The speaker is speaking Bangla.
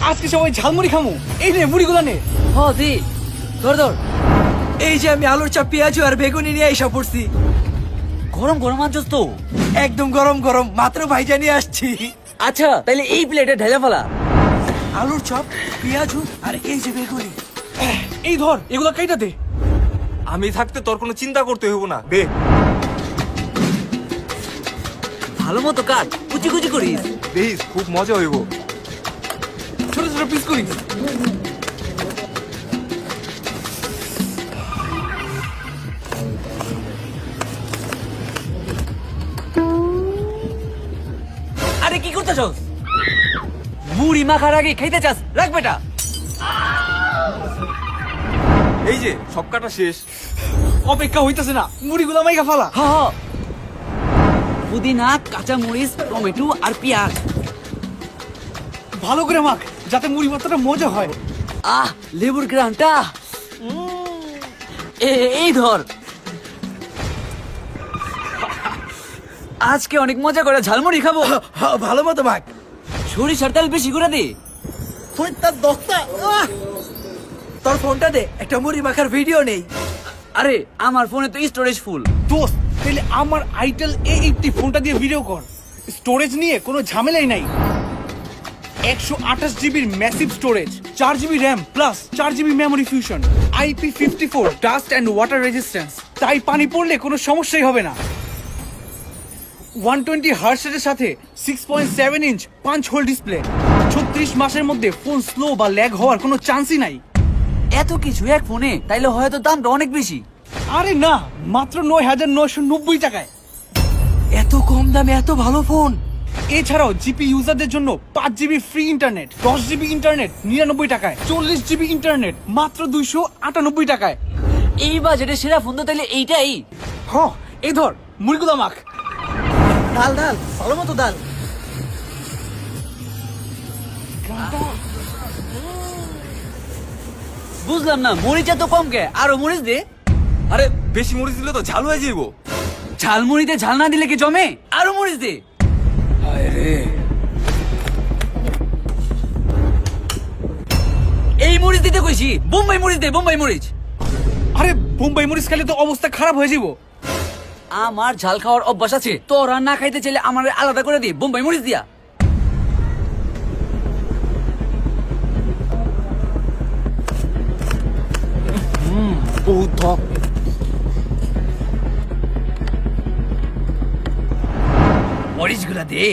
আজকে সবাই ঝালমুড়ি খামু। এই নে মুড়িগুলা নে। হ দি ধর ধর। এই যে আমি আলুর চাপ পেঁয়াজু আর বেগুনি নিয়ে এসে পড়ছি। গরম গরম আনছস তো? একদম গরম গরম, মাত্র ভাইজা নিয়ে আসছি। আচ্ছা তাইলে এই প্লেটে ঢেলে ফেলা। আলুর চপ, পেঁয়াজু আর এই যে বেগুনি। এই ধর, এগুলা কাইটা দে। আমি থাকতে তোর কোনো চিন্তা করতে হইব না, দে। ভালো মতো কাট, কুচি কুচি করিস। দেখিস খুব মজা হইব। ছোট ছোট পিস করিস। আরে কি করতেছস? মুড়ি মাখার আগে খাইতে চাস? রাখ বেটা। এই যে সব কাটা শেষ। অপেক্ষা হইতাছে না, মুড়িগুলা মাইকা ফালা। হ হ। পুদিনা, কাঁচা মরিচ, টমেটো আর পেঁয়াজ। ভালো করে মাখ, যাতে মুড়ি ভর্তাটা মজা হয়। আহ, লেবুর গ্রানটা। এই ধর। আজকে অনেক মজা করে ঝালমুড়ি খাবো। ভালো মতো মাখ। সরিষার তেল বেশি করে দে। তোর ফোনটা দে, একটা মুড়ি মাখার ভিডিও নেই। আরে আমার ফোনে তো স্টোরেজ ফুল। দোস্ত, তাহলে আমার আইটেল A80 ফোনটা দিয়ে ভিডিও কর। স্টোরেজ নিয়ে কোনো ঝামেলাই নাই। 128 জিবির massive storage, 4 GB RAM plus 4 GB memory fusion, IP54 dust and water resistance, তাই পানি পড়লে কোনো সমস্যাই হবে না। 120 হার্টজের সাথে 6.7 ইঞ্চ পাঁচ হোল ডিসপ্লে। 36 মাসের মধ্যে ফোন স্লো বা ল্যাগ হওয়ার কোনো চান্সই নাই। এত কিছু এক ফোনে, তাইলে হয়তো দামটা অনেক বেশি। আরে না, মাত্র 9,990 টাকায়। এত কম দামে এত ভালো ফোন। এছাড়াও জিপি ইউজারদের জন্য 5 GB free internet, 10 GB internet 99 টাকায়, 40 জিবি ইন্টারনেট মাত্র 298 টাকায়। এই বাজেটে সেরা ফোন তো তাইলে এইটাই। হ, এই ধর মুড়িগুলা মাখ। ডাল ডাল, ভালো মতো ডাল। বুঝলাম না, মরিচ এত কম কে? আরো মরিচ দে। আরে বেশি মরিচ দিলে তো ঝাল হয়ে যাইব। ঝালমুড়িতে ঝাল না দিলে কি জমে? আরো মরিচ দে। এই মরিচ দিতে কইছি, বোম্বাই মরিচ দে, বোম্বাই মরিচ। আরে বোম্বাই মরিচ খেলে তো অবস্থা খারাপ হয়ে যাব। আমার ঝাল খাওয়ার অভ্যাস আছে, তোরা না খাইতে চাইলে আমার আলাদা করে দি বোম্বাই মরিচ দিয়া। বহুত ধক। মরিচ গুলা দে।